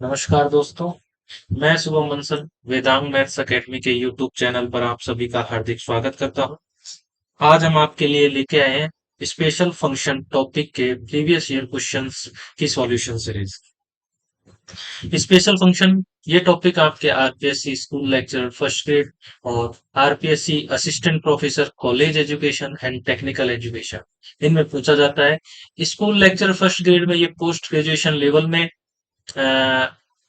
नमस्कार दोस्तों। मैं शुभम बंसल वेदांग मैथ्स एकेडमी के यूट्यूब चैनल पर आप सभी का हार्दिक स्वागत करता हूं। आज हम आपके लिए लेके आए हैं स्पेशल फंक्शन टॉपिक के प्रीवियस ईयर क्वेश्चंस की सॉल्यूशन सीरीज। स्पेशल फंक्शन ये टॉपिक आपके RPSC school lecture first grade और RPSC assistant professor college education and technical education इनमें पूछा जाता है। स्कूल लेक्चर फर्स्ट ग्रेड में ये पोस्ट ग्रेजुएशन लेवल में अ,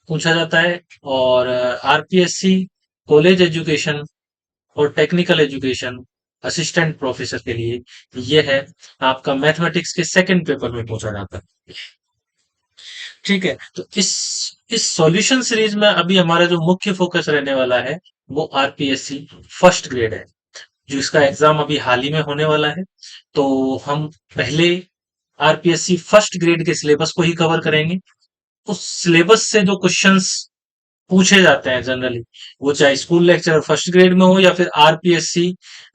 पूछा जाता है और आरपीएससी कॉलेज एजुकेशन और टेक्निकल एजुकेशन असिस्टेंट प्रोफेसर के लिए ये है आपका मैथमेटिक्स के सेकंड पेपर में पूछा जाता है। ठीक है, तो इस सॉल्यूशन सीरीज में अभी हमारा जो मुख्य फोकस रहने वाला है वो आरपीएससी फर्स्ट ग्रेड है, जिसका एग्जाम अभी हाल ही में होने वाला है। तो हम पहले आरपीएससी फर्स्ट ग्रेड के सिलेबस को ही कवर करेंगे। उस सिलेबस से जो क्वेश्चंस पूछे जाते हैं जनरली, वो चाहे स्कूल लेक्चर फर्स्ट ग्रेड में हो या फिर आरपीएससी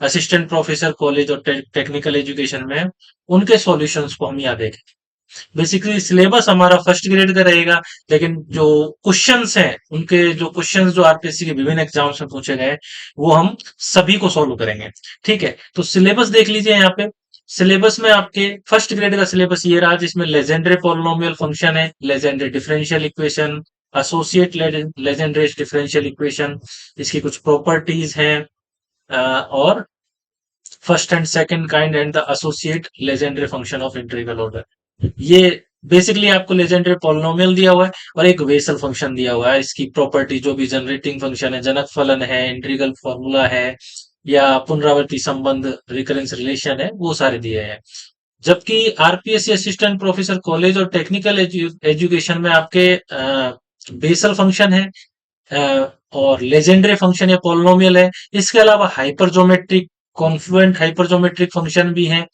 असिस्टेंट प्रोफेसर कॉलेज और टेक्निकल एजुकेशन में, उनके सॉल्यूशंस को हम यहाँ देखें। बेसिकली सिलेबस हमारा फर्स्ट ग्रेड का रहेगा, लेकिन जो क्वेश्चंस हैं, उनके जो क्वेश्चंस जो आरपीएससी के विभिन्न एग्जाम्स में पूछे गए, वो हम सभी को सॉल्व करेंगे। ठीक है, तो सिलेबस देख लीजिए यहाँ पे। सिलेबस में आपके फर्स्ट ग्रेड का सिलेबस ये रहा, जिसमें लेजेंडरी पॉलिनोमियल फंक्शन है, legendary differential equation, associate legendary differential equation, इसकी कुछ प्रॉपर्टीज हैं, और first and second kind and the associate legendary function of integral order. ये बेसिकली आपको लेजेंडरी पॉलिनोमियल दिया हुआ है और एक वेसल फंक्शन दिया हुआ है। इसकी प्रॉपर्टी जो भी जनरेटिंग फंक्शन है, जनक फलन है, इंटीग्रल फॉर्मूला है या पुनरावर्ती संबंध रिकरेंस रिलेशन है, वो सारे दिए हैं। जबकि आरपीएससी असिस्टेंट प्रोफेसर कॉलेज और टेक्निकल एजुकेशन में आपके बेसल फंक्शन है, और लेजेंडरी फंक्शन या पॉलिनोमियल है। इसके अलावा हाइपरजोमेट्रिक कॉन्फ्लुएंट हाइपरजोमेट्रिक फंक्शन भी है।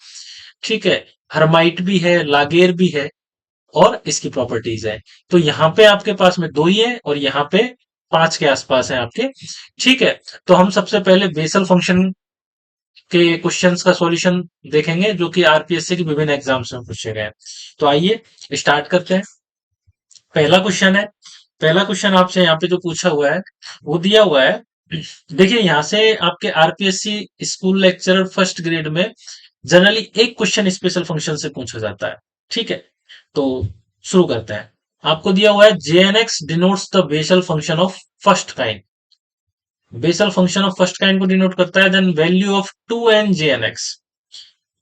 ठीक है, हर्माइट भी है, लागेर भी है, और इसकी प्रॉपर्टीज है। तो यहाँ पे आपके पास में दो ही है और यहाँ पे पांच के आसपास है आपके। ठीक है, तो हम सबसे पहले बेसल फंक्शन के क्वेश्चंस का सॉल्यूशन देखेंगे, जो कि आरपीएससी के विभिन्न एग्जाम्स में पूछे गए हैं। तो आइए स्टार्ट करते हैं। पहला क्वेश्चन है। पहला क्वेश्चन आपसे यहाँ पे जो पूछा हुआ है वो दिया हुआ है। देखिए, यहाँ से आपके RPSC school lecturer first grade में जनरली एक क्वेश्चन स्पेशल फंक्शन से पूछा जाता है। ठीक है, तो शुरू करते हैं। आपको दिया हुआ है J N x denotes the Bessel function of first kind. Bessel function of first kind को डिनोट करता है, then value of two N J N x.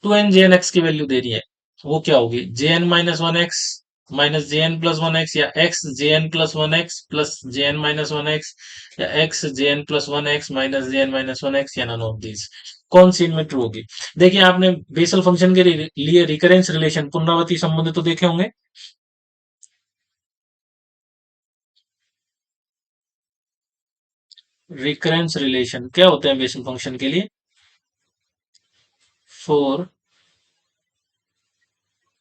Two N J N x की वैल्यू दे रही है, वो क्या होगी? J N minus one x minus J N plus one x, या x J N plus one x plus J N minus one x, या x J N plus one x minus J N minus one x, या none of these. कौन सी इनमें true होगी? देखिए, आपने Bessel function के लिए रिकरेंस रिलेशन पुनरावृत्ति संबंध तो देखे होंगे। रिकरेंस रिलेशन क्या होते हैं बेसल फंक्शन के लिए? फोर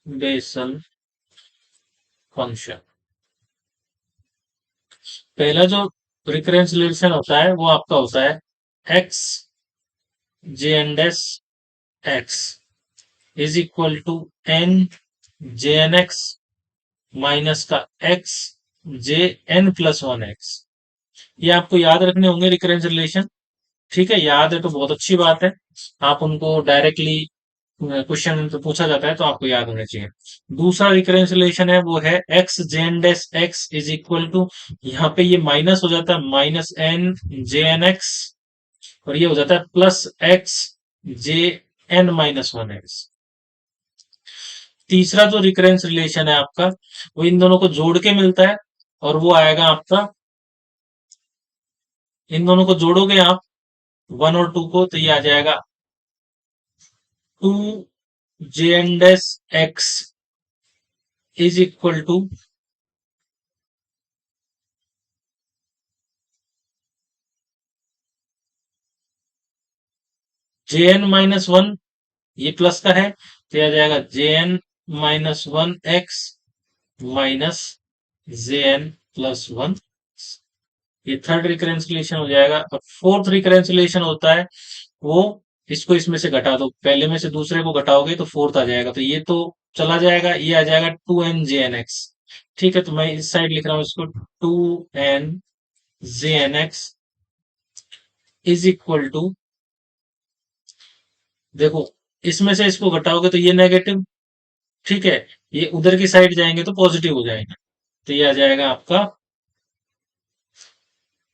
बेसल फंक्शन, पहला जो रिकरेंस रिलेशन होता है वो आपका होता है x J N dash x is equal to N J N x minus का x J N plus one x. ये आपको याद रखने होंगे रिकरेंस रिलेशन। ठीक है, याद है तो बहुत अच्छी बात है। आप उनको डायरेक्टली क्वेश्चन में तो पूछा जाता है तो आपको याद होने चाहिए। दूसरा रिकरेंस रिलेशन है वो है x J N dash x is equal to, यहाँ पे ये माइनस हो जाता है माइनस एन जे एन एक्स, और ये हो जाता है plus x J N minus one X. तीसरा जो रिकरेंस रिलेशन है आपका, वो इन दोनों को जोड़ के मिलता है, और वो आएगा आपका, इन दोनों को जोड़ोगे आप वन और टू को, तो ये आ जाएगा two J N dash x is equal to J N minus one, ये प्लस का है तो ये आ जाएगा J N minus one x minus J N plus one. ये थर्ड रिकरेंसिलेशन हो जाएगा। और फोर्थ रिकरेंसिलेशन होता है वो, इसको इसमें से घटा दो, पहले में से दूसरे को घटाओगे तो फोर्थ आ जाएगा, तो ये तो चला जाएगा, ये आ जाएगा टू एन जे एन एक्स। ठीक है, तो मैं इस साइड लिख रहा हूं इसको, two N J N X is equal to, देखो इसमें से इसको घटाओगे तो ये नेगेटिव, ठीक है, ये उधर की साइड जाएंगे तो पॉजिटिव हो जाएंगे, तो ये आ जाएगा आपका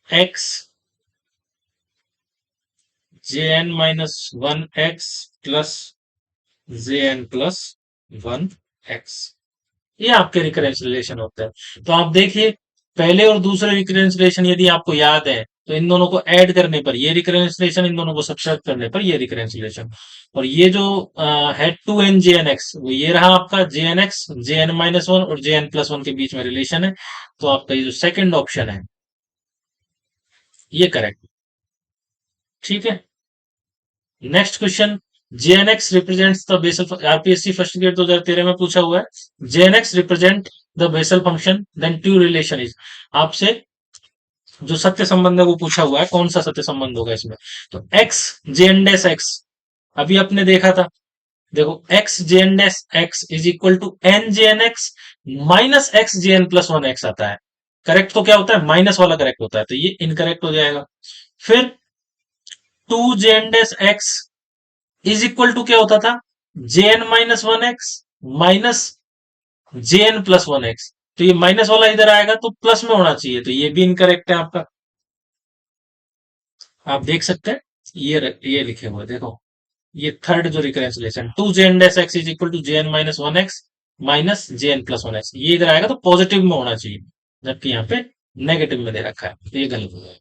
x J N minus one x plus J N plus one x. ये आपके रिकरेंस रिलेशन होते हैं। तो आप देखिए, पहले और दूसरे रिकरेंस रिलेशन यदि आपको याद है तो इन दोनों को ऐड करने पर ये रिकरेंस रिलेशन, इन दोनों को सब्ट्रैक्ट करने पर ये रिकरेंस रिलेशन। और ये जो है टू एन जे एन एक्स, वो ये रहा आपका J N X, J N minus one और जे एन प्लस वन के बीच में रिलेशन है। तो आपका ये जो सेकंड ऑप्शन है ये करेक्ट। ठीक है, next question, J n x represents the Bessel, RPSC first grade 2013 में पूछा हुआ है, J n x represent the Bessel function then true relation is, आपसे जो सत्य संबंध है वो पूछा हुआ है, कौन सा सत्य संबंध होगा इसमें। तो X J N dash X, अभी आपने देखा था, देखो X J N dash x is equal to N J N x minus x J N plus one X आता है। करेक्ट तो क्या होता है, माइनस वाला करेक्ट होता है, तो ये इनकरेक्ट हो जाएगा। फिर two J N dash x is equal to क्या होता था, J N minus one x minus J N plus one x, तो ये माइनस वाला इधर आएगा तो प्लस में होना चाहिए, तो ये भी इनकरेक्ट है आपका। आप देख सकते हैं, ये लिखे हुए देखो, ये थर्ड जो recurrence relation, two J N dash x is equal to J N minus one x minus J N plus one x, ये इधर आएगा तो पॉजिटिव में होना चाहिए, जबकि यहाँ पे नेगेटिव में दे रखा है, तो ये गलत हो जाएगा।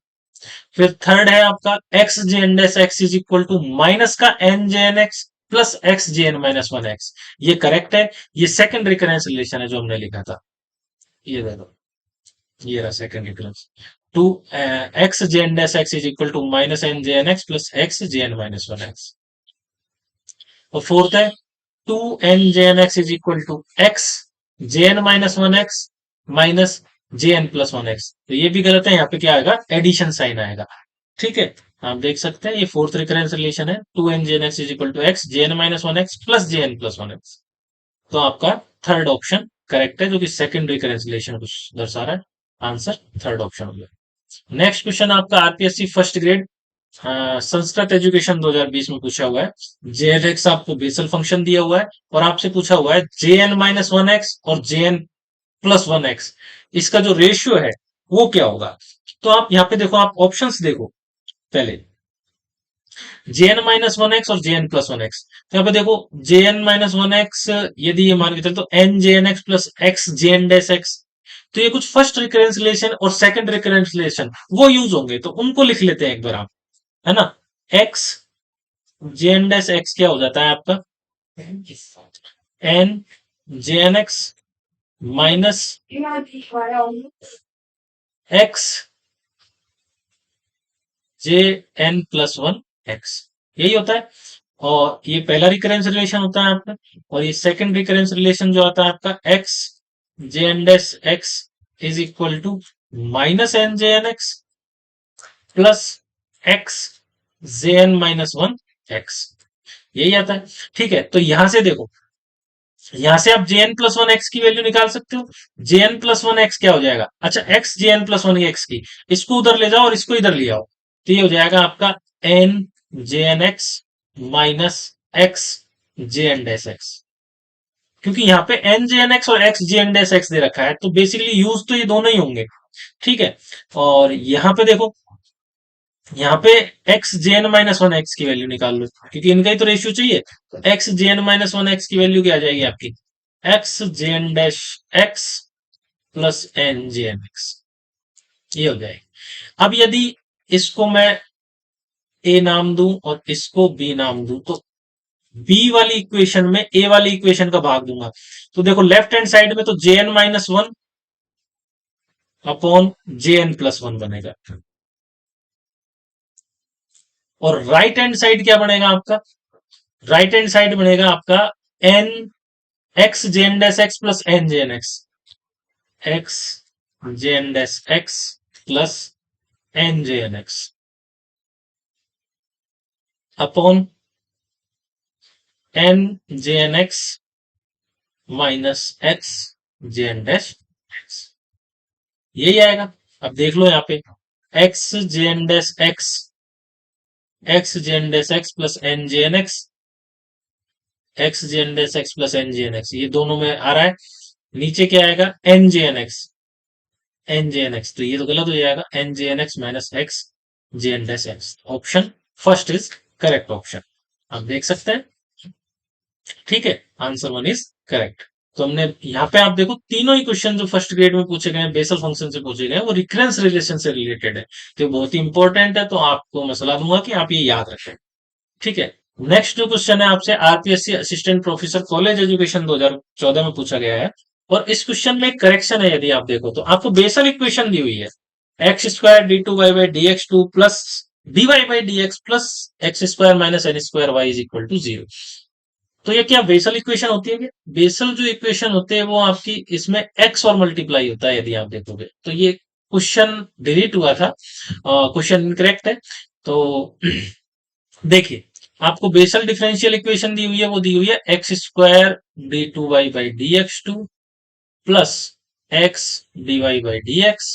फिर थर्ड है आपका x J N dash x is equal to minus का एन जे N x plus x J N minus one x, ये करेक्ट है। ये सेकंड रिकरेंस रिलेशन है जो हमने लिखा था, ये देखो, ये रहा second recurrence, two X J N dash x is equal to minus N J N x plus x J N minus one x. और फोर्थ है two N J N X is equal to X J N minus one x minus J N plus one x, तो ये भी गलत है, यहाँ पे क्या आएगा, एडिशन साइन आएगा। ठीक है, आप देख सकते हैं ये फोर्थ रिकरेंस रिलेशन है, two N J N X is equal to X J N minus one x plus J N plus one x. तो आपका थर्ड ऑप्शन करेक्ट है, जो कि सेकंड रिकरेंस रिलेशन को दर्शा रहा है। आंसर थर्ड ऑप्शन हो गया। नेक्स्ट क्वेश्चन आपका RPSC first grade Sanskrit education 2020 में पूछा हुआ है, जे एन एक्स आपको बेसल फंक्शन दिया हुआ है और आपसे पूछा हुआ है J N minus one x और J N plus one x, इसका जो रेशियो है वो क्या होगा। तो आप यहाँ पे देखो, आप ऑप्शंस देखो पहले, J N minus one x और J N plus one x, तो यहाँ पे देखो J N minus one x, यदि ये मान के चले तो एन जे N x plus x J N dash x, तो ये कुछ फर्स्ट रिकरेंस रिलेशन और सेकंड रिकरेंस रिलेशन वो यूज होंगे, तो उनको लिख लेते हैं एक बार आप, है ना। X J N dash X क्या हो जाता है आपका, एन जे N x minus x J N plus one X, यही होता है। और ये पहला रिकरेंस रिलेशन होता है आपका, और ये सेकंड रिकरेंस रिलेशन जो आता है आपका x J N dash x is equal to minus N J N x plus x J N minus one X, यही आता है। ठीक है, तो यहां से देखो, यहां से आप J N plus one X की वैल्यू निकाल सकते हो। J N plus one X क्या हो जाएगा, अच्छा X J N plus one X की, इसको उधर ले जाओ और इसको इधर ले आओ, तो ये हो जाएगा आपका एन जे N x minus x J N dash x, क्योंकि यहाँ पे एन जे एन एक्स और x J N dash x दे रखा है, तो बेसिकली यूज तो ये दोनों ही होंगे। ठीक है, और यहाँ पे देखो, यहाँ पे X J N minus one X की वैल्यू निकाल लो, क्योंकि इनका ही तो रेशियो चाहिए। तो X J N minus one X की वैल्यू क्या आ जाएगी आपकी, X J N dash X plus N जे एन एक्स, ये हो जाएगी। अब यदि इसको मैं ए नाम दूं और इसको बी नाम दूं, तो बी वाली इक्वेशन में ए वाली इक्वेशन का भाग दूंगा, तो देखो लेफ्ट हैंड साइड में तो J N minus one upon J N plus one बनेगा, और राइट हैंड साइड क्या बनेगा आपका, राइट हैंड साइड बनेगा आपका N X J N dash X plus N जे N X, X J N dash X plus N जे N X upon N जे N x minus x J N dash X, यही आएगा। अब देख लो यहाँ पे X J N dash X, X J N dash X plus N जे N X, X J N dash X plus N जे N X, ये दोनों में आ रहा है। नीचे क्या आएगा, एन जे एन एक्स, एन जे एन एक्स, तो ये तो गलत हो जाएगा, N J N x minus x J N dash X. Option first is correct option, आप देख सकते हैं। ठीक है, आंसर वन इज करेक्ट। तो हमने यहाँ पे आप देखो तीनों ही क्वेश्चन जो फर्स्ट ग्रेड में पूछे गए हैं बेसल फंक्शन से पूछे गए हैं वो रिकरेंस रिलेशन से रिलेटेड है, तो बहुत ही इंपॉर्टेंट है, तो आपको मैं सलाह दूंगा कि आप ये याद रखें। ठीक है, नेक्स्ट जो क्वेश्चन है आपसे RPSC assistant professor college education 2014 में पूछा गया है, और इस क्वेश्चन में करेक्शन है। यदि आप देखो तो आपको बेसल इक्वेशन दी हुई है, X square D two Y by D x two plus D Y by D X plus X square minus N square Y is equal to zero. तो ये क्या बेसल इक्वेशन होती है क्या? बेसल जो इक्वेशन होते हैं वो आपकी इसमें एक्स और मल्टीप्लाई होता है, यदि आप देखोगे तो ये क्वेश्चन डिलीट हुआ था, क्वेश्चन इनकरेक्ट है। तो देखिए, आपको बेसल डिफरेंशियल इक्वेशन दी हुई है, वो दी हुई है X square D two Y by D x two plus X D Y by D X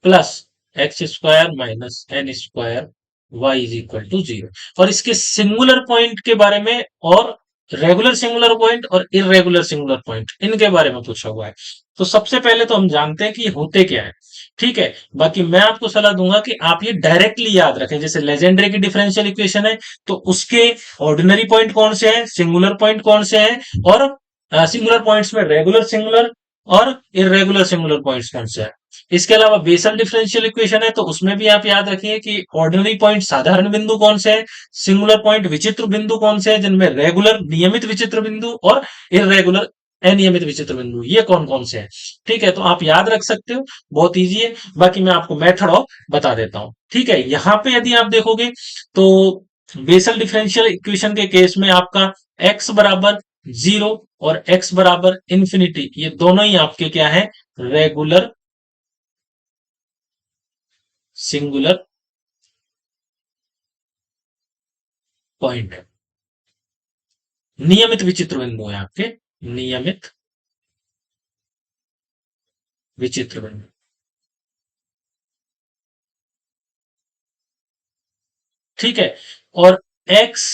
plus X square minus N square Y is equal to zero. और इसके सिंगुलर पॉइंट के बारे में, और रेगुलर सिंगुलर पॉइंट और irregular singular point, इनके बारे में पूछा हुआ है। तो सबसे पहले तो हम जानते हैं कि ये होते क्या है। ठीक है, बाकी मैं आपको सलाह दूंगा कि आप ये डायरेक्टली याद रखें। जैसे लेजेंड्रे की डिफरेंशियल इक्वेशन है, तो उसके ऑर्डिनरी पॉइंट कौन से हैं, सिंगुलर पॉइंट कौन से हैं, और सिंगुलर पॉइंट्स में रेगुलर सिंगुलर और इरेगुलर सिंगुलर पॉइंट्स कौन से हैं। इसके अलावा बेसल डिफरेंशियल इक्वेशन है, तो उसमें भी आप याद रखिए कि ऑर्डिनरी पॉइंट साधारण बिंदु कौन से हैं, सिंगुलर पॉइंट विचित्र बिंदु कौन से हैं, जिनमें रेगुलर नियमित विचित्र बिंदु और इरेगुलर अनियमित विचित्र बिंदु, ये कौन कौन से हैं। ठीक है, तो आप याद रख सकते हो, बहुत इजी है। बाकी मैं आपको मेथड ऑफ बता देता हूं। ठीक है, यहां पे यदि आप देखोगे तो बेसल डिफरेंशियल इक्वेशन के केस में आपका एक्स बराबर जीरो और एक्स बराबर इंफिनिटी, ये दोनों ही आपके क्या है, रेगुलर सिंगुलर पॉइंट है, नियमित विचित्र बिंदु है आपके, नियमित विचित्र बिंदु। ठीक है, और x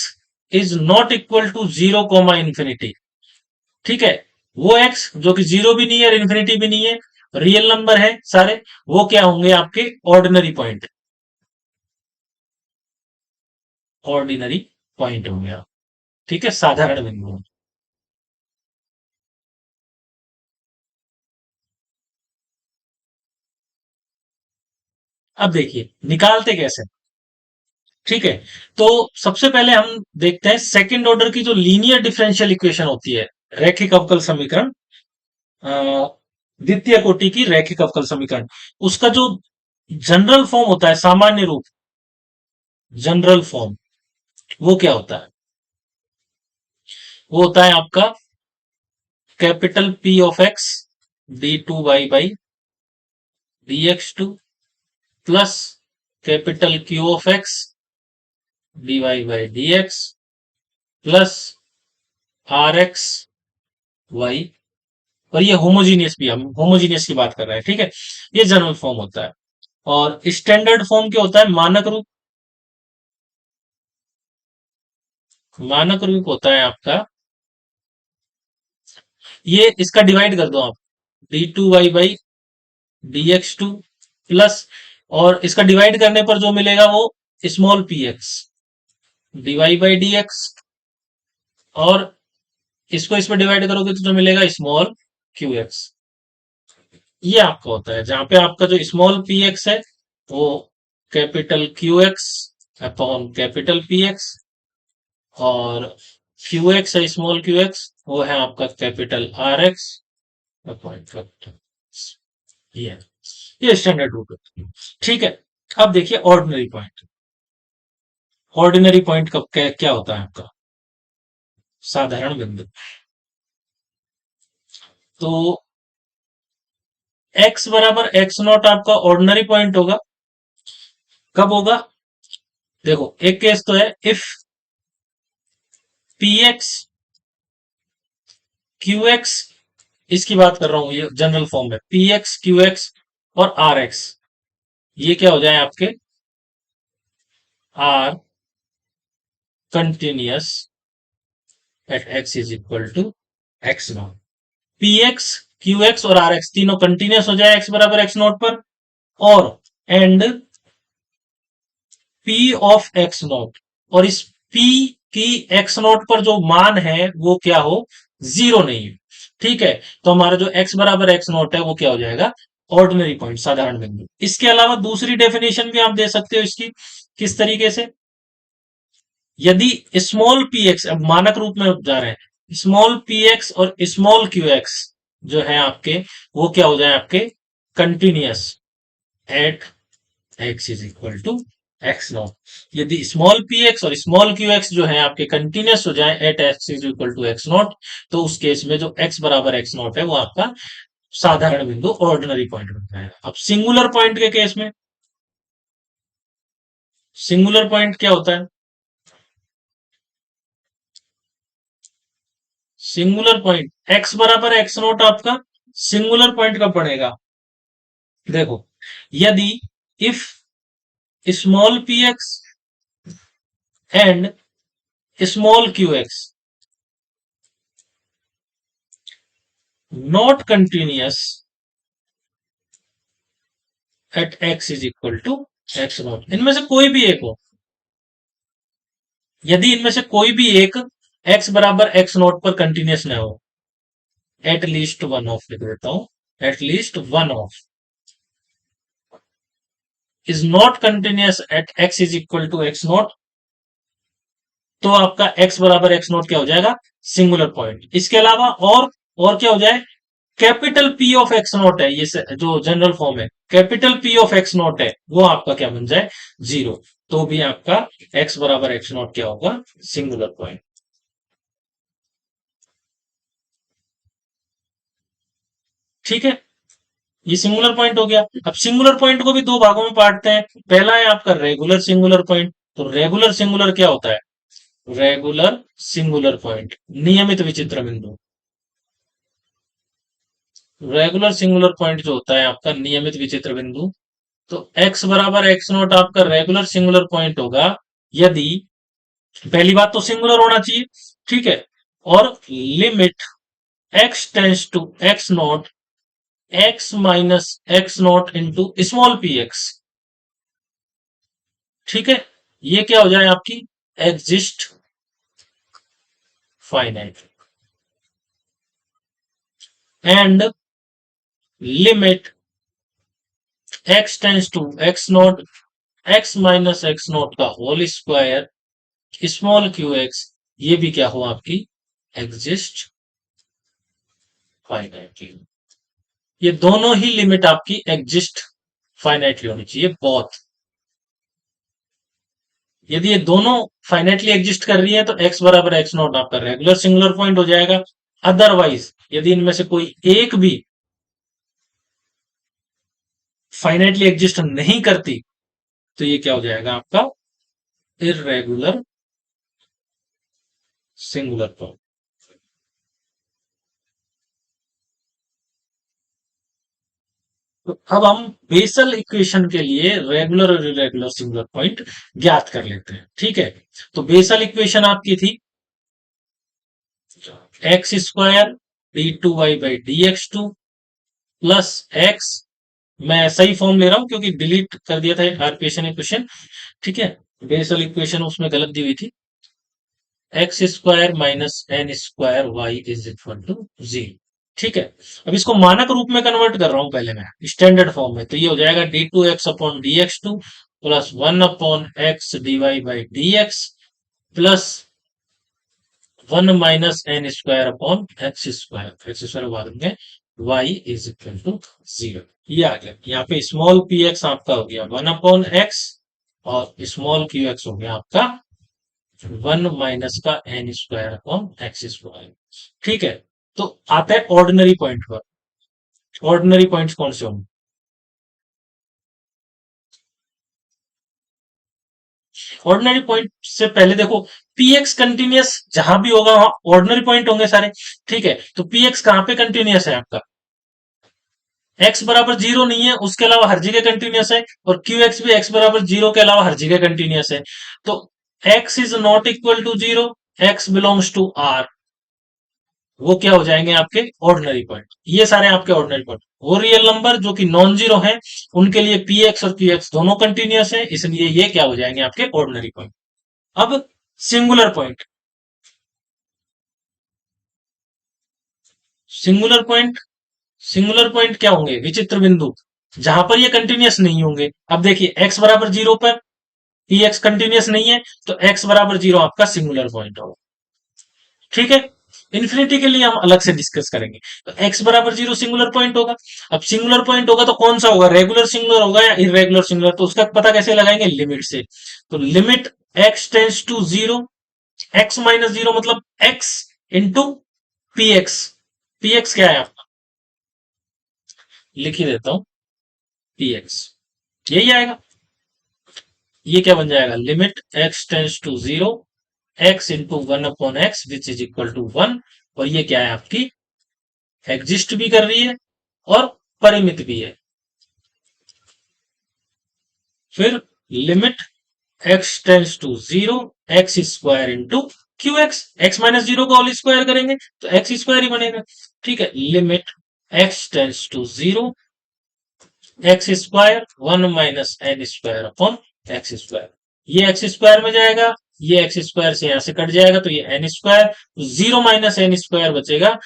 is not equal to zero comma infinity. ठीक है, वो x जो कि जीरो भी नहीं है और इंफिनिटी भी नहीं है, रियल नंबर है सारे, वो क्या होंगे आपके ऑर्डिनरी पॉइंट, ऑर्डिनरी पॉइंट होंगे आप। ठीक है, साधारण बिंदु। अब देखिए निकालते कैसे। ठीक है, तो सबसे पहले हम देखते हैं सेकंड ऑर्डर की जो लीनियर डिफरेंशियल इक्वेशन होती है, रैखिक अवकल समीकरण, द्वितीय कोटि की रैखिक अवकल समीकरण, उसका जो जनरल फॉर्म होता है, सामान्य रूप, जनरल फॉर्म, वो क्या होता है, वो होता है आपका capital P of X D two Y by D x two plus capital Q of X D Y by D X plus R X Y. और ये होमोजीनियस भी, हम होमोजीनियस की बात कर रहे हैं। ठीक है, ये जनरल फॉर्म होता है। और स्टैंडर्ड फॉर्म क्या होता है, मानक रूप, मानक रूप होता है आपका, ये इसका डिवाइड कर दो आप, D two Y by D x two plus, और इसका डिवाइड करने पर जो मिलेगा वो small P X D Y by D x, और इसको इसमें डिवाइड करोगे तो जो मिलेगा स्मॉल क्यू एक्स। ये आपका होता है, जहां पे आपका जो स्मॉल पी एक्स है वो capital Q x upon capital P X, और क्यू एक्स है स्मॉल क्यू एक्स, वो है आपका capital R x upon capital. ये ये स्टैंडर्ड रूप है। ठीक है, अब देखिए ऑर्डिनरी पॉइंट, ऑर्डिनरी पॉइंट कब क्या होता है आपका, साधारण बिंदु। तो x बराबर एक्स नॉट आपका ऑर्डिनरी पॉइंट होगा, कब होगा, देखो एक केस तो है if P X Q X इसकी बात कर रहा हूं, ये जनरल फॉर्म में पी एक्स क्यू एक्स और आर एक्स, ये क्या हो जाए आपके, R continuous at X is equal to x naught. P X Q X और आर एक्स तीनों कंटिन्यूअस हो जाए एक्स बराबर एक्स नॉट पर, और and P of x not, और इस पी की एक्स नॉट पर जो मान है वो क्या हो, जीरो नहीं है। ठीक है, तो हमारा जो एक्स बराबर एक्स नॉट है वो क्या हो जाएगा, ऑर्डिनरी पॉइंट, साधारण बिंदु। इसके अलावा दूसरी डेफिनेशन भी आप दे सकते हो इसकी, किस तरीके से, यदि स्मॉल पी एक्स, अब मानक रूप में जा रहे हैं, स्मॉल पी एक्स और स्मॉल क्यू एक्स जो है आपके, वो क्या हो जाए आपके, continuous at X is equal to x naught. यदि स्मॉल पी एक्स और स्मॉल क्यू एक्स जो है आपके कंटिन्यूअस हो जाए at X is equal to x naught, तो उस केस में जो एक्स बराबर एक्स नॉट है वो आपका साधारण बिंदु, ऑर्डिनरी पॉइंट बन जाएगा। अब सिंगुलर पॉइंट के केस में, सिंगुलर पॉइंट क्या होता है, सिंगुलर पॉइंट एक्स बराबर एक्स नॉट आपका सिंगुलर पॉइंट कब बनेगा, देखो, यदि if small P X and small Q X not continuous at X is equal to x naught, इनमें से कोई भी एक हो, यदि इनमें से कोई भी एक एक्स बराबर एक्स नॉट पर कंटिन्यूअस न हो, एट लीस्ट वन ऑफ लिख देता हूं, at least one of is not continuous at X is equal to x naught, तो आपका एक्स बराबर एक्स नॉट क्या हो जाएगा, सिंगुलर पॉइंट। इसके अलावा और क्या हो जाए, capital P of x not है, ये जो जनरल फॉर्म है, capital P of x not है, वो आपका क्या बन जाए, जीरो, तो भी आपका एक्स बराबर एक्स नॉट क्या होगा, सिंगुलर पॉइंट। ठीक है, ये सिंगुलर पॉइंट हो गया। अब सिंगुलर पॉइंट को भी दो भागों में बांटते हैं, पहला है आपका रेगुलर सिंगुलर पॉइंट, तो रेगुलर सिंगुलर क्या होता है, रेगुलर सिंगुलर पॉइंट नियमित विचित्र बिंदु, रेगुलर सिंगुलर पॉइंट जो होता है आपका नियमित विचित्र बिंदु, तो x बराबर एक्स नॉट आपका रेगुलर सिंगुलर पॉइंट होगा, यदि, पहली बात तो सिंगुलर होना चाहिए, ठीक है, और limit x tends to x nought, x minus x nought into small P x. ठीक है, ये क्या हो जाए आपकी, exist finite, and limit x tends to x nought, x minus x nought का whole square, small Q x, ये भी क्या हो आपकी, एग्जिस्ट फाइनाइटली। ये दोनों ही लिमिट आपकी एग्जिस्ट फाइनाइटली होनी चाहिए, बहुत, यदि ये दोनों फाइनाइटली एग्जिस्ट कर रही है तो एक्स बराबर एक्स नॉट आपका रेगुलर सिंगुलर पॉइंट हो जाएगा। अदरवाइज यदि इनमें से कोई एक भी फाइनाइटली एग्जिस्ट नहीं करती, तो ये क्या हो जाएगा आपका, इरेगुलर सिंगुलर पॉइंट। तो अब हम बेसल इक्वेशन के लिए रेगुलर और इरेगुलर सिंगुलर पॉइंट ज्ञात कर लेते हैं। ठीक है, तो बेसल इक्वेशन आपकी थी X square D two Y by D x two plus X, मैं सही फॉर्म ले रहा हूं क्योंकि डिलीट कर दिया था आरपीएशन इक्वेशन। ठीक है, बेसल इक्वेशन उसमें गलत दी हुई थी, X square minus N square Y is equal to zero. ठीक है, अब इसको मानक रूप में कन्वर्ट कर रहा हूं पहले मैं, स्टैंडर्ड फॉर्म में, तो ये हो जाएगा D two X upon D x two plus one upon X D Y by D X plus one minus N square upon x square बाद में Y is equal to zero. ये आ गया, यहाँ पे स्मॉल पी एक्स आपका हो गया वन अपॉन एक्स, और स्मॉल क्यू एक्स हो गया आपका वन माइनस का n square upon x square. ठीक है, तो आता है ऑर्डिनरी पॉइंट पर, ऑर्डिनरी पॉइंट कौन से होंगे, ऑर्डिनरी पॉइंट से पहले देखो, पी एक्स कंटिन्यूस जहां भी होगा वहां ऑर्डिनरी पॉइंट होंगे सारे। ठीक है, तो पी एक्स कहां पे कंटिन्यूस है आपका, एक्स बराबर जीरो नहीं है उसके अलावा हर जगह कंटिन्यूस है, और क्यू एक्स भी एक्स बराबर जीरो के अलावा हर जगह कंटिन्यूस है। तो x is not equal to zero, x belongs to R, वो क्या हो जाएंगे आपके ऑर्डिनरी पॉइंट, ये सारे आपके ऑर्डिनरी पॉइंट। वो रियल नंबर जो कि नॉन जीरो है उनके लिए पी एक्स और क्यू एक्स दोनों कंटिन्यूस है, इसलिए ये क्या हो जाएंगे आपके ऑर्डिनरी पॉइंट। अब singular point, singular point, singular point क्या होंगे, विचित्र बिंदु, जहां पर ये कंटिन्यूस नहीं होंगे। अब देखिए एक्स बराबर जीरो पर पी एक्स कंटिन्यूस नहीं है, तो एक्स बराबर जीरो आपका सिंगुलर पॉइंट होगा। ठीक है, इन्फिनिटी के लिए हम अलग से डिस्कस करेंगे। तो एक्स बराबर जीरो सिंगुलर पॉइंट होगा। अब सिंगुलर पॉइंट होगा तो कौन सा होगा, रेगुलर सिंगुलर होगा या इरेगुलर सिंगुलर, तो उसका पता कैसे लगाएंगे, लिमिट से। तो limit x tends to zero, x minus zero मतलब x into p x. P x क्या है आपका, लिख ही देता हूं, पी एक्स यही आएगा। ये क्या बन जाएगा, limit x tends to zero, x into one upon x which is equal to one. और ये क्या है आपकी, एग्जिस्ट भी कर रही है और परिमित भी है। फिर limit x tends to zero, x square into q x, x minus zero को होल स्क्वायर करेंगे तो एक्स स्क्वायर ही बनेगा। ठीक है, limit x tends to zero, x square one minus N square upon x square. ये x square में जाएगा, ये एक्स स्क्वायर से यहां से कट जाएगा, तो ये n square, zero minus N square बचेगा।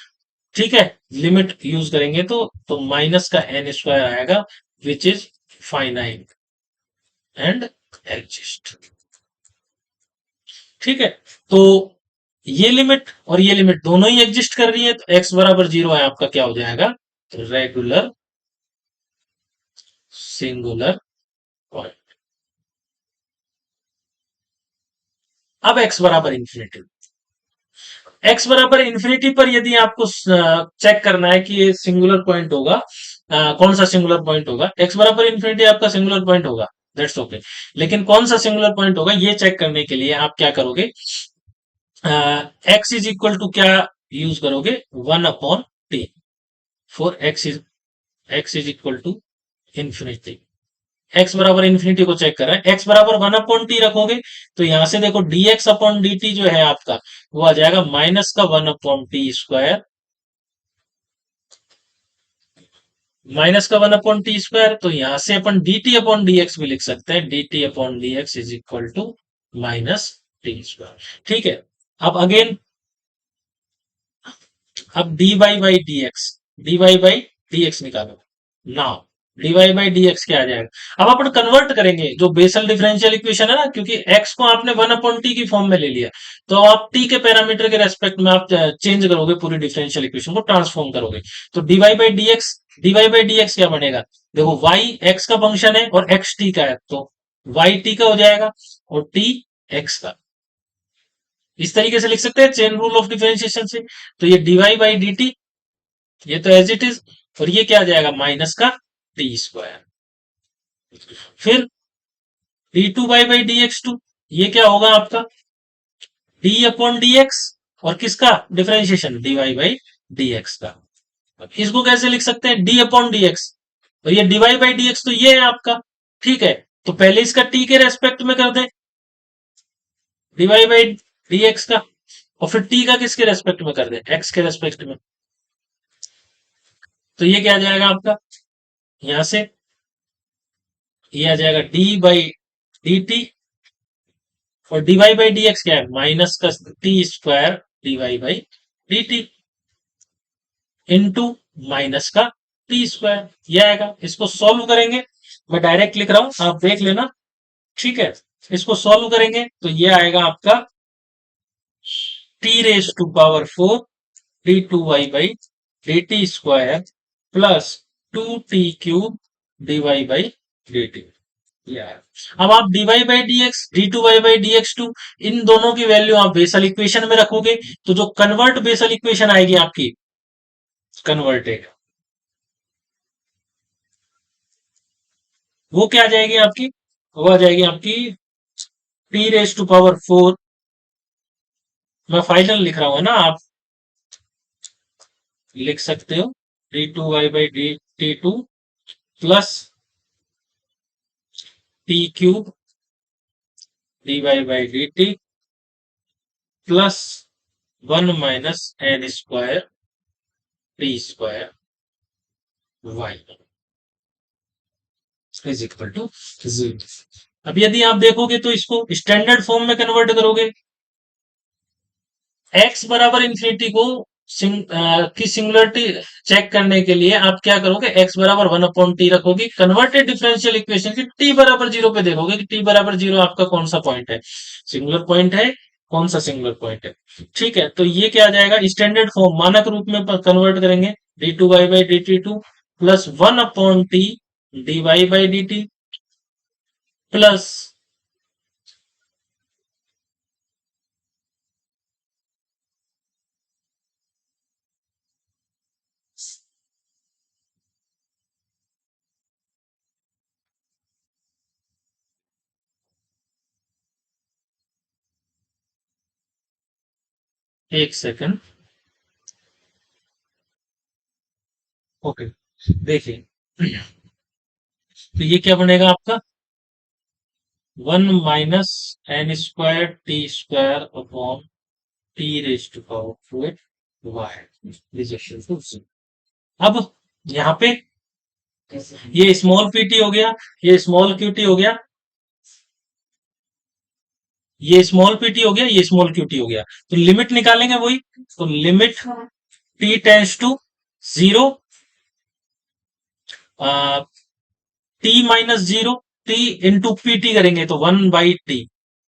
ठीक है, लिमिट यूज करेंगे तो माइनस का एन स्क्वायर आएगा which is finite and exist. ठीक है, तो ये लिमिट और ये लिमिट दोनों ही एग्जिस्ट कर रही है, तो एक्स बराबर जीरो है आपका क्या हो जाएगा, रेगुलर सिंगुलर पॉइंट। अब एक्स बराबर इंफिनिटी, एक्स बराबर इंफिनिटी पर यदि आपको चेक करना है कि ये सिंगुलर पॉइंट होगा, कौन सा सिंगुलर पॉइंट होगा, एक्स बराबर इंफिनिटी आपका सिंगुलर पॉइंट होगा, दैट्स ओके। लेकिन कौन सा सिंगुलर पॉइंट होगा ये चेक करने के लिए आप क्या करोगे, एक्स इज इक्वल टू क्या यूज करोगे, one upon t, for x is equal to infinity. X बराबर इंफिनिटी को चेक कर रहे हैं, एक्स बराबर वन अपॉन टी रखोगे तो यहां से देखो dx अपॉन dt जो है आपका वो आ जाएगा माइनस का one upon T square, minus का वन अपॉन टी स्क्वायर, तो यहां से अपन dt अपॉन dx भी लिख सकते हैं, dt upon dx is equal to minus t square. ठीक है, अब अगेन, अब dy by D x, D Y by D x निकालो now, dy by D x क्या आ जाएगा। अब अपन कन्वर्ट करेंगे जो बेसल डिफरेंशियल इक्वेशन है ना, क्योंकि x को आपने वन अपॉन टी की फॉर्म में ले लिया, तो आप t के पैरामीटर के रेस्पेक्ट में आप चेंज करोगे, पूरी डिफरेंशियल इक्वेशन को ट्रांसफॉर्म करोगे। तो dy by D x, dy by D x क्या बनेगा, देखो y x का फंक्शन है और x t का है, तो y t का हो जाएगा और t x का। इस तरीके से लिख सकते हैं चेन रूल ऑफ डिफरेंशिएशन से। तो ये dy बाई डी टी, ये तो एज इट इज, और ये क्या आ जाएगा माइनस का टी स्क्वायर। फिर d two by D x two, ये क्या होगा आपका डी अपॉन डी एक्स, और किसका differentiation d Y by D x का। अब इसको कैसे लिख सकते हैं, डी अपॉन डी एक्स, और ये d Y by D x तो ये है आपका। ठीक है, तो पहले इसका टी के रेस्पेक्ट में कर दें, d Y by D x का, और फिर टी का किसके रेस्पेक्ट में कर दें, एक्स के रेस्पेक्ट में। तो ये क्या आ जाएगा आपका, यहां से ये आ जाएगा डी बाई डी टी, और d Y by D x क्या है, माइनस का t square d Y by d t into minus का टी स्क्वायर, ये आएगा। इसको सॉल्व करेंगे, मैं डायरेक्ट लिख रहा हूं आप देख लेना। ठीक है, इसको सॉल्व करेंगे तो ये आएगा आपका t raise to power four d two Y by d t square plus two t cube d Y by d t. अब आप d Y by D x, D two Y by D x two, इन दोनों की value आप basal equation में रखोगे, तो जो कन्वर्ट बेसल इक्वेशन आएगी आपकी, कन्वर्टेड, वो क्या आ जाएगी आपकी, वो आ जाएगी आपकी टी रेज टू पावर 4, मैं फाइनल लिख रहा हूं ना, आप लिख सकते हो, d2y/dt2 plus t cube dy/dt plus 1 - n² t square Y is equal to 0। अब यदि आप देखोगे तो इसको स्टैंडर्ड फॉर्म में कन्वर्ट करोगे, x बराबर इंफिनिटी को की सिंगुलरिटी चेक करने के लिए आप क्या करोगे, x बराबर 1/t रखोगे, कन्वर्टेड डिफरेंशियल इक्वेशन की t बराबर 0 पे देखोगे कि t बराबर 0 आपका कौन सा पॉइंट है, सिंगुलर पॉइंट है, कौन सा सिंगुलर पॉइंट है। ठीक है, तो ये क्या आ जाएगा, स्टैंडर्ड फॉर्म मानक रूप में कन्वर्ट करेंगे, d2y/dt2 plus 1/t dy/dt plus, एक सेकंड, ओके, देखिए, तो ये क्या बनेगा आपका, 1 - n² t² upon t raise to power 4y। अब यहाँ पे ये स्मॉल पीटी हो गया, ये स्मॉल क्यूटी हो गया, ये स्मॉल पीटी हो गया, ये स्मॉल क्यूटी हो गया, तो लिमिट निकालेंगे वही, तो limit t tends to 0, t - 0, t into p t करेंगे तो 1/t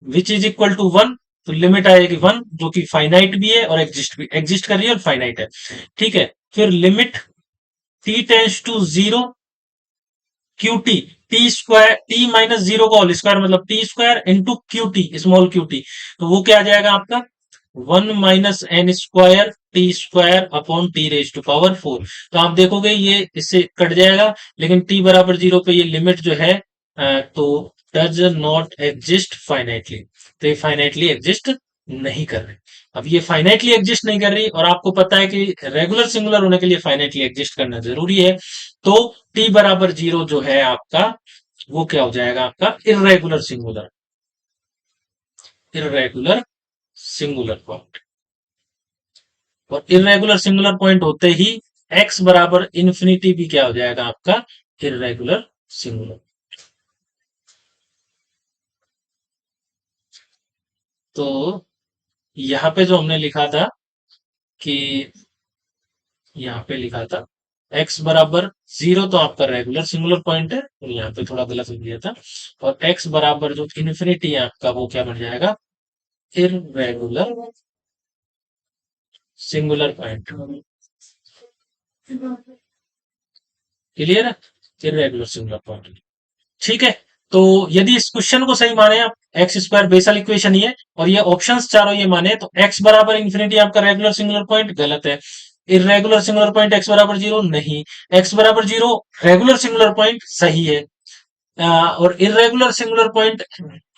which is equal to 1, तो लिमिट आएगी 1 जो कि फाइनाइट भी है और एग्जिस्ट कर रही है और फाइनाइट है। ठीक है, फिर limit t tends to 0 q t, t square, t - 0 का होल स्क्वायर मतलब t² into cutie small cutie, तो वो क्या आ जाएगा आपका 1 - n² t² upon t raise to power 4। तो आप देखोगे ये इससे कट जाएगा, लेकिन t बराबर 0 पे ये लिमिट जो है तो डज नॉट एग्जिस्ट फाइनाइटली, तो ये फाइनाइटली एग्जिस्ट नहीं कर रही। अब ये फाइनाइटली एग्जिस्ट नहीं कर रही और आपको पता है कि रेगुलर सिंगुलर होने के लिए फाइनाइटली एग्जिस्ट करना जरूरी है, तो t बराबर 0 जो है आपका वो क्या हो जाएगा आपका irregular singular, irregular singular point. और इरेगुलर सिंगुलर पॉइंट होते ही x बराबर इंफिनिटी भी क्या हो जाएगा आपका इरेगुलर सिंगुलर। तो यहां पे जो हमने लिखा था कि यहाँ पे लिखा था x बराबर 0 तो आपका रेगुलर सिंगुलर पॉइंट है, और यहाँ पे थोड़ा गलत हो गया था, और x बराबर जो इन्फिनिटी है आपका वो क्या बन जाएगा इरेगुलर सिंगुलर पॉइंट। क्लियर है, इरेगुलर सिंगुलर पॉइंट। ठीक है, तो यदि इस क्वेश्चन को सही माने आप, x² बेसल इक्वेशन ही है और ये ऑप्शंस चारों ये माने, तो x बराबर इंफिनिटी आपका रेगुलर सिंगुलर पॉइंट गलत है, इरेगुलर सिंगुलर पॉइंट x बराबर 0 नहीं, x बराबर 0 रेगुलर सिंगुलर पॉइंट सही है, और irregular singular point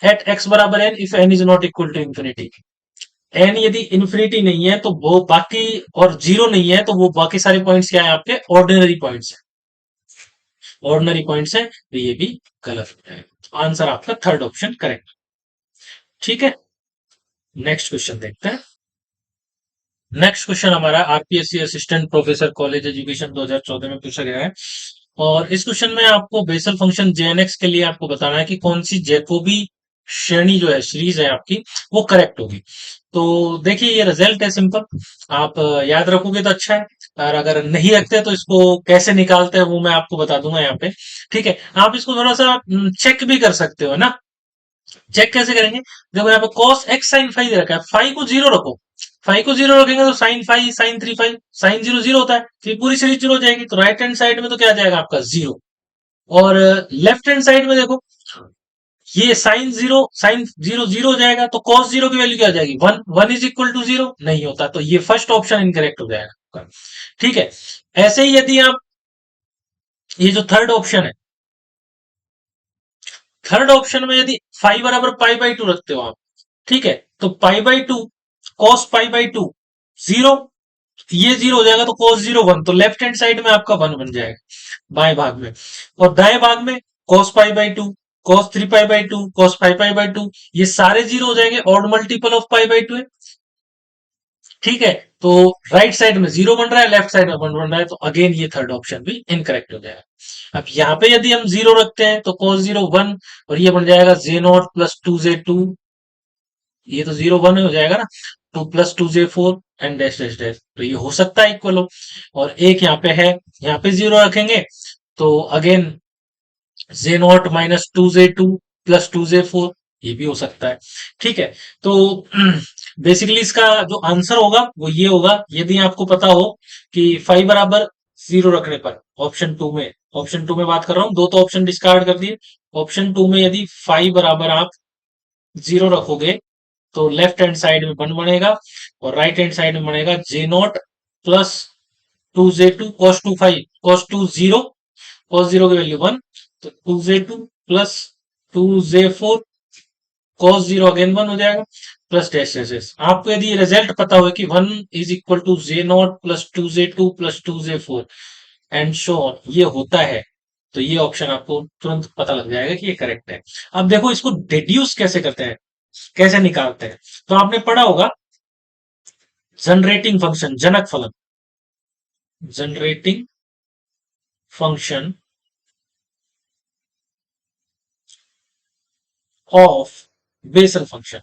at x बराबर n if n is not equal to infinity. n यदि इंफिनिटी नहीं है तो वो बाकी, और 0 नहीं है तो वो बाकी सारे पॉइंट्स क्या है आपके ऑर्डिनरी पॉइंट्स है, ऑर्डिनरी पॉइंट्स है, तो ये भी गलत हो जाएगा। आंसर आपका थर्ड ऑप्शन करेक्ट। ठीक है, नेक्स्ट क्वेश्चन देखते हैं। नेक्स्ट क्वेश्चन हमारा RPSC assistant professor college education 2014 में पूछा गया है, और इस क्वेश्चन में आपको बेसल फंक्शन जेएनएक्स के लिए आपको बताना है कि कौन सी जैकोबी श्रेणी जो है सीरीज है आपकी वो करेक्ट होगी। तो देखिए ये रिजल्ट है सिंपल, आप याद रखोगे तो अच्छा है, और अगर नहीं रखते तो इसको कैसे निकालते हैं वो मैं आपको बता दूंगा यहाँ पे। ठीक है, आप इसको थोड़ा सा चेक भी कर सकते हो ना, चेक कैसे करेंगे, देखो यहाँ पे cos x sin फाई दे रखा है, फाई को 0 रखो, फाई को 0 रखेंगे तो sine phi sine 3 phi sine 0 0 होता है, तो ये पूरी सीरीज 0 हो जाएगी, तो राइट हैंड साइड में तो क्या आ जाएगा आपका 0, और लेफ्ट हैंड साइड में देखो ये साइन 0 साइन 0 0 हो जाएगा, तो cos 0 की वैल्यू क्या आ जाएगी 1, 1 इज इक्वल टू 0 नहीं होता, तो ये फर्स्ट ऑप्शन इनकरेक्ट हो जाएगा। ठीक है, ऐसे ही यदि आप ये जो थर्ड ऑप्शन है, थर्ड ऑप्शन में यदि फाइव बराबर पाई बाई टू रखते हो आप, ठीक है, तो पाई by to cos pi by to zero, ये जीरो हो जाएगा तो कॉस जीरो वन, तो लेफ्ट हैंड साइड में आपका वन बन जाएगा बाएं भाग में, और दाएं भाग में cos pi by to, cos three pi by to, cos five pi by to, ये सारे जीरो हो जाएंगे, odd multiple of pi by to है, ठीक है। तो राइट साइड में जीरो बन रहा है, लेफ्ट साइड में वन बन रहा है, तो अगेन ये थर्ड ऑप्शन भी इनकरेक्ट हो जाएगा। अब यहाँ पे यदि हम जीरो रखते हैं तो कॉस जीरो वन, और ये बन जाएगा J not plus two J two, ये तो जीरो वन हो जाएगा ना, two plus two J four and dash dash dash, तो ये हो सकता है इक्वल हो। और एक यहाँ पे है, यहाँ पे जीरो रखेंगे तो again J not minus two J two plus two J four, ये भी हो सकता है, ठीक है। तो बेसिकली इसका जो आंसर होगा वो ये होगा, यदि आपको पता हो कि फाइव बराबर जीरो रखने पर, ऑप्शन टू में बात कर रहा हूं, दो तो ऑप्शन डिस्कार्ड कर दिए, ऑप्शन टू में यदि फाइव बराबर आप जीरो रखोगे तो लेफ्ट हैंड साइड में वन बनेगा, और राइट हैंड साइड में बनेगा J not plus two J two cos two five, cos two zero, cos zero की वैल्यू वन, तो टू जे टू प्लस टू जे four, cos zero again one हो जाएगा, plus dash dash dash. आपको यदि result पता हो कि one is equal to j not plus two J two plus two J four and so on, ये होता है, तो ये ऑप्शन आपको तुरंत पता लग जाएगा कि ये करेक्ट है। अब देखो इसको डिड्यूस कैसे करते हैं, कैसे निकालते हैं, तो आपने पढ़ा होगा जनरेटिंग फंक्शन, जनक फलन, generating function of Bessel function,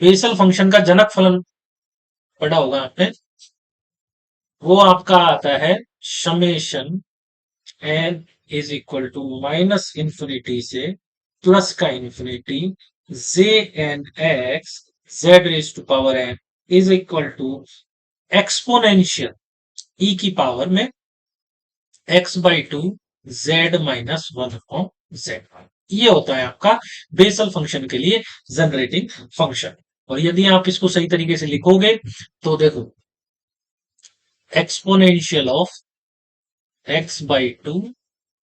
Bessel function का जनक फलन पढ़ा होगा आपने, वो आपका आता है summation n is equal to minus infinity से प्लस का infinity J N x z raise to power n is equal to exponential e की पावर में x by two z minus one upon z, ये होता है आपका Bessel function के लिए जनरेटिंग फंक्शन। और यदि आप इसको सही तरीके से लिखोगे तो देखो exponential of x by two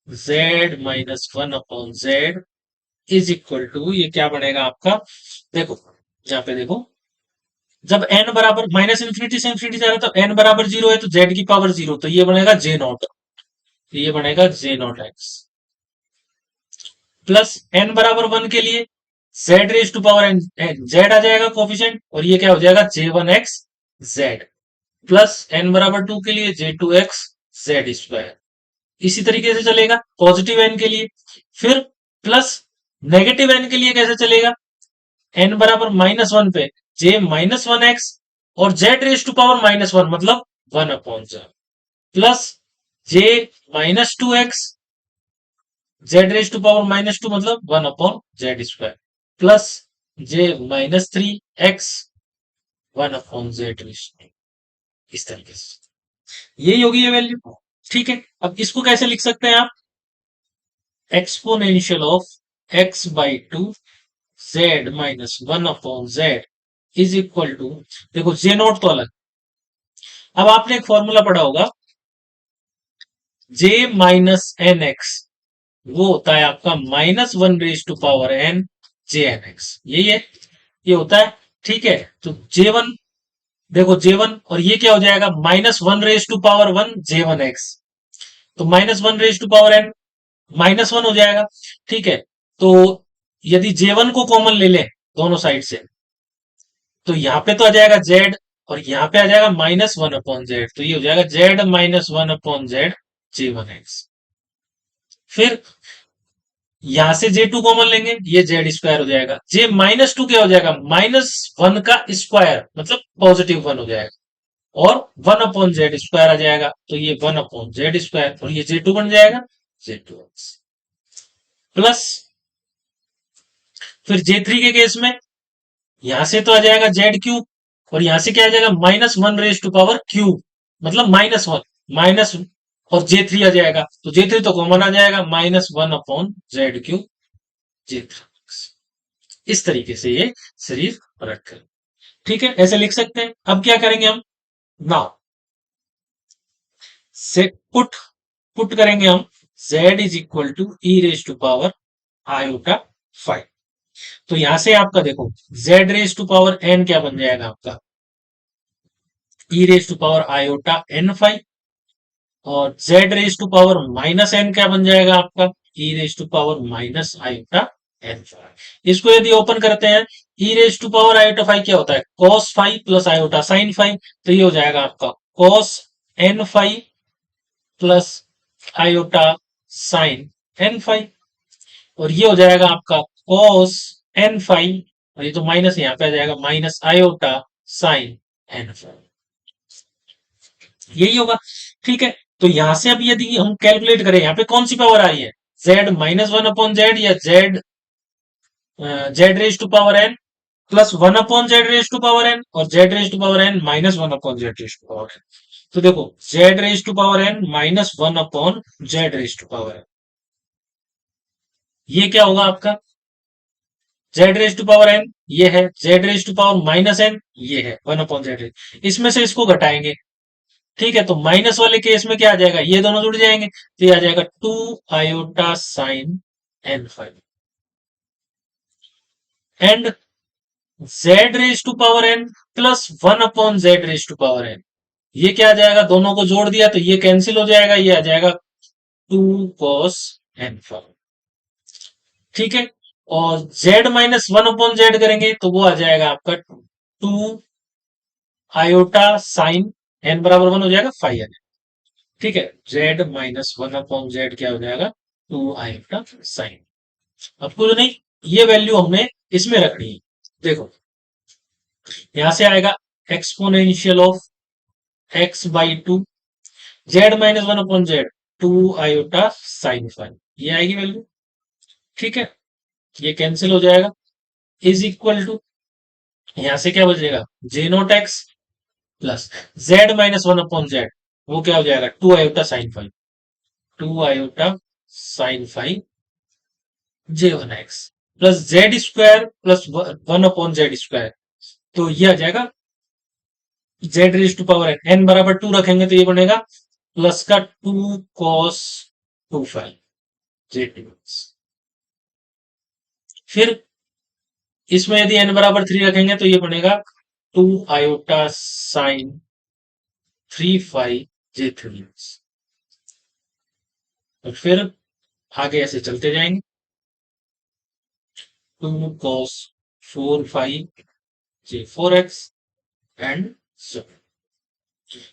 z minus one upon z is equal to, ये क्या बनेगा आपका, देखो यहाँ पे देखो, जब n बराबर माइनस इंफिनिटी से इंफिनिटी जा रहा है तो n बराबर जीरो है, तो z की पावर जीरो, तो ये बनेगा जे नॉट, ये बनेगा J nought x, plus n बराबर वन के लिए z raise to power n, z आ जाएगा कोफिशिएंट, और ये क्या हो जाएगा J one x z, plus n बराबर टू के लिए J two x z square, इसी तरीके से चलेगा पॉजिटिव एन के लिए। फिर प्लस नेगेटिव एन के लिए कैसे चलेगा, एन बराबर माइनस वन पे जे माइनस वन एक्स और z raise to power minus one मतलब one upon z, plus J minus two x z raise to power minus two मतलब one upon z square, plus J minus three x one upon z raise, इस तरीके से यही होगी ये value, ठीक है। अब इसको कैसे लिख सकते हैं आप, exponential of x by two z minus one upon z is equal to, देखो जे नॉट तो अलग, अब आपने एक फॉर्मूला पढ़ा होगा जे माइनस एन एक्स, वो होता है आपका minus one raise to power n J N x, यही है, ये होता है, ठीक है। तो जे वन, देखो जे वन और ये क्या हो जाएगा minus one raise to power one J one x, तो minus one raise to power n minus one हो जाएगा, ठीक है। तो यदि जे वन को कॉमन ले लें दोनों साइड से, तो यहाँ पे तो आ जाएगा जेड, और यहाँ पे आ जाएगा माइनस वन अपॉन जेड, तो ये हो जाएगा z minus one upon z J one x. फिर यहां से जे टू कॉमन लेंगे, ये जेड स्क्वायर हो जाएगा, जे माइनस टू क्या हो जाएगा माइनस वन का स्क्वायर मतलब पॉजिटिव वन हो जाएगा, और वन अपॉन जेड स्क्वायर आ जाएगा, तो ये वन अपॉन जेड स्क्वायर, और ये जे टू बन जाएगा जे टू एक्स, प्लस फिर जे थ्री के केस में यहां से तो आ जाएगा जेड क्यूब, और यहां से क्या आ जाएगा minus one raise to power cube मतलब माइनस वन, माइनस, और जे थ्री आ जाएगा, तो जे थ्री तो कॉमन आ जाएगा minus one upon z cube J three, इस तरीके से ये सीरीज रख कर, ठीक है, ऐसे लिख सकते हैं। अब क्या करेंगे हम, नाउ से पुट पुट करेंगे हम z is equal to e raise to power iota five. तो यहां से आपका देखो z raise to power n क्या बन जाएगा आपका, e raise to power iota n five, और z raise to power minus n क्या बन जाएगा आपका, e raise to power minus iota n five. इसको यदि ओपन करते हैं, e raise to power iota five क्या होता है, cos five plus iota sine five, तो ये हो जाएगा आपका cos n five plus iota sine n five, और ये हो जाएगा आपका कॉस एन फाइव, और ये तो माइनस यहाँ पे आ जाएगा minus iota sine n five, यही होगा। ठीक है, तो यहां से अब यदि हम कैलकुलेट करें, यहाँ पे कौन सी पावर आ रही है, z minus one upon z, या z z raise to power n plus one upon z raise to power n, और z raise to power n minus one upon z raise to power n. तो देखो z raise to power n minus one upon z raise to power n, ये क्या होगा आपका, z raise to power n ये है, z raise to power minus N ये है, वन अपॉन जेड रेज, इसमें से इसको घटाएंगे। ठीक है, तो माइनस वाले केस में क्या आ जाएगा, ये दोनों जुड़ जाएंगे, तो ये आ जाएगा two iota sine n five, and z raise to power n plus one upon z raise to power n, ये क्या आ जाएगा, दोनों को जोड़ दिया तो ये कैंसिल हो जाएगा, ये आ जाएगा टू कॉस एन फाइव। ठीक है, और Z minus one upon Z करेंगे तो वो आ जाएगा आपका टू आयोटा साइन एन बराबर वन हो जाएगा फाइव। ठीक है, z minus one upon Z क्या हो जाएगा, टू आयोटा साइन। अब कुछ नहीं, ये वैल्यू हमने इसमें रखनी है। देखो यहां से आएगा exponential of x by two, z minus one upon z two iota sine five, ये आएगी वैल्यू। ठीक है, ये कैंसिल हो जाएगा, इज इक्वल टू, यहां से क्या बचेगा, J nought x plus z minus one upon z, वो क्या हो जाएगा, two iota sine five, two iota sine five जे one x plus z square plus one upon z square, तो ये आ जाएगा z raise to power n, n बराबर two रखेंगे तो ये बनेगा प्लस का टू कॉस टू फाइव जे टू, फिर इसमें यदि एन बराबर थ्री रखेंगे तो ये बनेगा two iota sine three five जे थ्री, और फिर आगे ऐसे चलते जाएंगे, two cos four five J four x and so.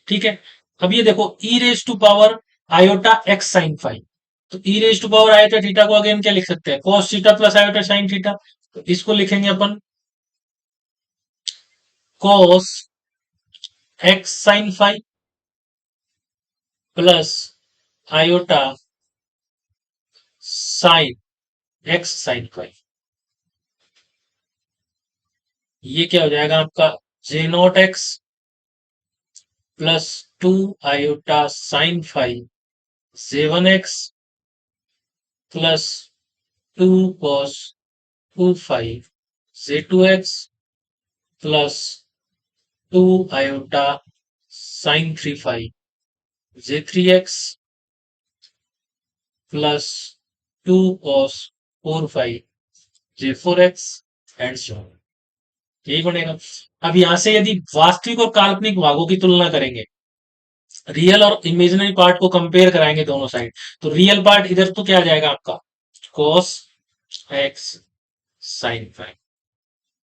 ठीक है, अब ये देखो e raise to power iota x sine five, तो e raise to power iota theta को अगेन क्या लिख सकते हैं, cos theta plus iota sine theta, तो इसको लिखेंगे अपन cos x sine five plus iota sine x sine five, ये क्या हो जाएगा आपका, J nought x plus two iota sine five J one x plus two cos two five J two x plus two iota sine three five J three x plus two cos four five J four x and so, यही बनेगा। अब यहां से यदि वास्तविक और काल्पनिक भागों की तुलना करेंगे, रियल और इमेजिनरी पार्ट को कंपेयर कराएंगे दोनों साइड, तो रियल पार्ट इधर तो क्या आ जाएगा आपका cos x sin फाइव,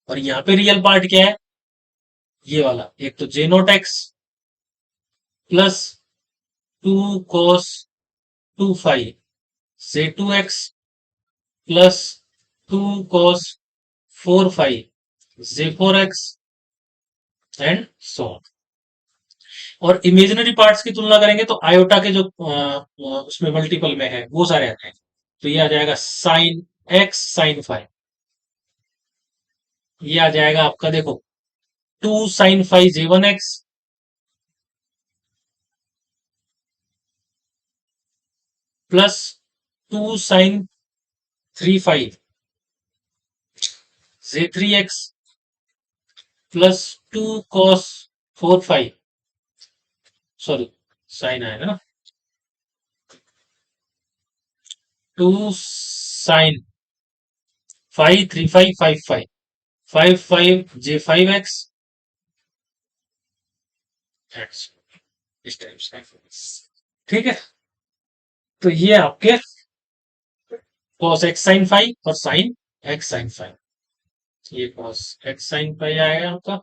और यहाँ पे रियल पार्ट क्या है, ये वाला, एक तो J nought x plus two cos two five J two x plus two cos four five J four x and so, और इमेजिनरी पार्ट्स की तुलना करेंगे तो आयोटा के जो उसमें मल्टीपल में है वो सारे आ जाएंगे, तो ये आ जाएगा साइन एक्स साइन फाइव, ये आ जाएगा आपका देखो टू साइन फाइव जे one x plus two sine three five जे three x plus two cos four five, sorry sine आएगा ना, two sine five three five five five five five j five x इस type से। ठीक है, तो ये आपके cos x sine five और साइन एक्स साइन फाइव। ये कॉस एक्स साइन फाइव आएगा आपका,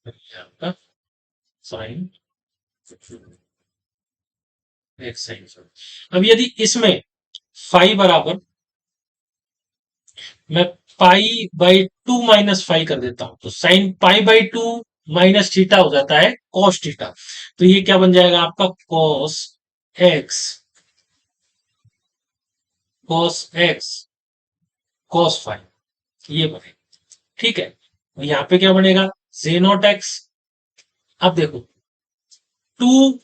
ये आपका साइन एक्स साइन फाइव। अब यदि इसमें फाइव बराबर मैं पाई बाई टू माइनस फाइव कर देता हूं, तो sign pi by two minus theta हो जाता है कॉस थीटा। तो ये क्या बन जाएगा आपका cos x, cos x cos five, ये बनेगा। ठीक है, और यहां पे क्या बनेगा, जे नॉट एक्स। अब देखो, टू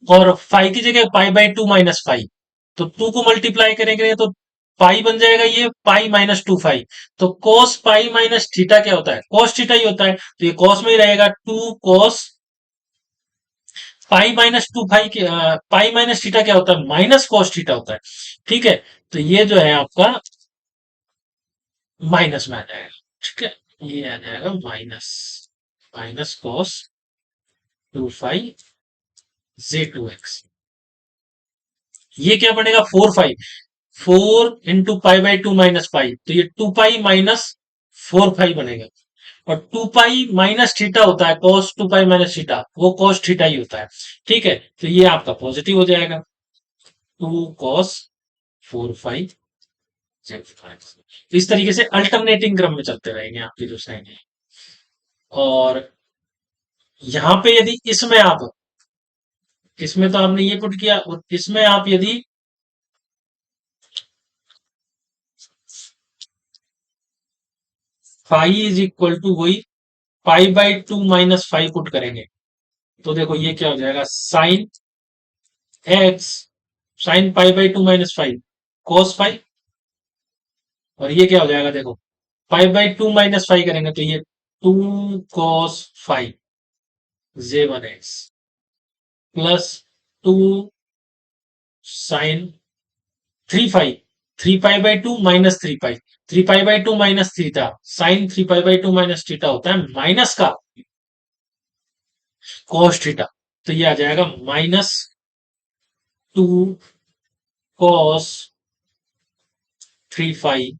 और फाइव की जगह पाई बाई टू माइनस फाइव, तो टू को मल्टीप्लाई करेंगे तो पाई बन जाएगा, ये पाई माइनस टू फाइव। तो कॉस पाई माइनस थीटा क्या होता है, कॉस थीटा ही होता है, तो ये कॉस में ही रहेगा, two cos pi minus two five के पाई माइनस थीटा क्या होता है, माइनस कॉस थीटा होता है। ठीक है, तो ये जो है आपका माइनस में आ जाएगा। ठीक है, ये आ जाएगा minus, minus cos two five जे टू एक्स। ये क्या बनेगा, four five, four into pi by two minus five, तो ये two pi minus four five बनेगा। और टू पाई माइनस थीटा होता है, cos two pi minus theta, वो कॉस थीटा ही होता है। ठीक है, तो ये आपका पॉजिटिव हो जाएगा, two cos four five z five. तो इस तरीके से अल्टरनेटिंग क्रम में चलते रहेंगे आपकी जो साइन है। और यहां पे यदि इसमें आप, इसमें तो आपने ये पुट किया, और इसमें आप यदि फाइव इज इक्वल टू वही pi by two minus five put करेंगे, तो देखो ये क्या हो जाएगा, sine x, sine pi by two minus five cos five. और ये क्या हो जाएगा, देखो pi by two minus five करेंगे तो ये two cos five J one x plus two sine three five, three pi by two minus three pi, three pi by two minus theta, sine three pi by two minus theta होता है minus का cos theta. तो ये आ जाएगा minus two cos three five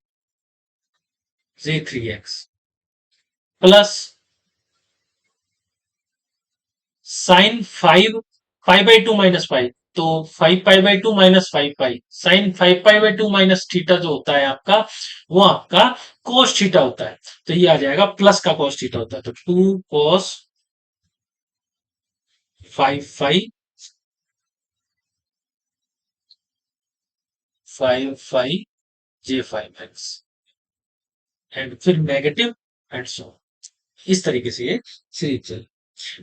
J three x plus sine five five by two minus five, तो five pi by two minus five pi, sine five pi by two minus theta जो होता है आपका, वो आपका कोस थीटा होता है। तो ये आ जाएगा प्लस का कोस थीटा होता है, तो two cos five five five five j five x and फिर नेगेटिव एंड सो, इस तरीके से ये सीरीज चल।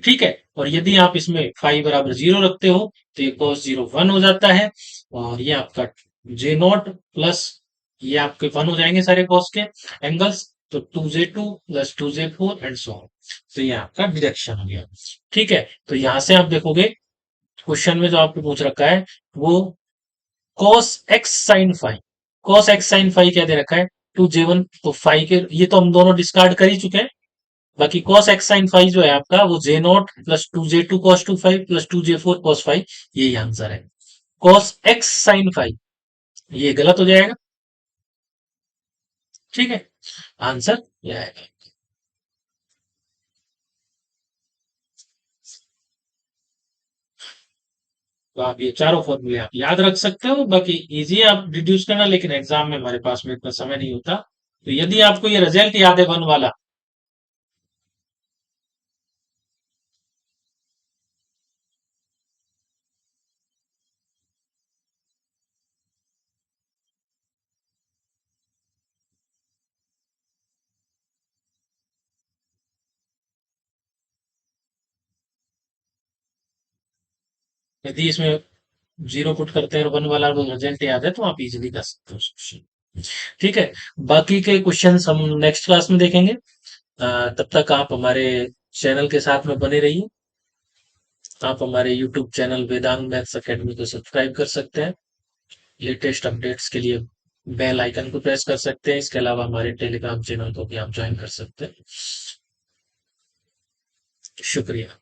ठीक है, और यदि आप इसमें फाइव बराबर जीरो रखते हो तो ये cos जीरो वन हो जाता है, और ये आपका जे नॉट प्लस ये आपके वन हो जाएंगे सारे cos के एंगल्स, तो two J two plus two J four and so on. तो ये आपका डिरेक्शन हो गया। ठीक है, तो यहां से आप देखोगे क्वेश्चन में जो आपको पूछ रखा है वो cos x sin five, cos x sin five क्या दे रखा है, टू जे वन, तो फाइव के ये तो हम दोनों डिस्कार्ड कर ही चुके हैं। बाकी cos x sin फाइव जो है आपका वो J not plus two J two cos two five plus two J four cos five, यही आंसर है। cos x sin फाइव ये गलत हो जाएगा। ठीक है, आंसर ये आएगा। तो आप ये चारों फॉर्मूले आप याद रख सकते हो, बाकी इजी है आप डिड्यूस करना, लेकिन एग्जाम में हमारे पास में इतना समय नहीं होता। तो यदि आपको ये रिजल्ट याद है वन वाला, यदि इसमें जीरो पुट करते हैं और वन वाला वो रिजल्ट याद है तो आप इजीली कर सकते हो उस क्वेश्चन। ठीक है, बाकी के क्वेश्चंस हम नेक्स्ट क्लास में देखेंगे। तब तक आप हमारे चैनल के साथ में बने रहिए। आप हमारे YouTube channel Vedang maths academy को सब्सक्राइब कर सकते हैं लेटेस्ट अपडेट्स के लिए। बेल आइकन को प्रेस कर सकते हैं। इसके अलावा हमारे टेलीग्राम चैनल को भी आप ज्वाइन कर सकते हैं। शुक्रिया।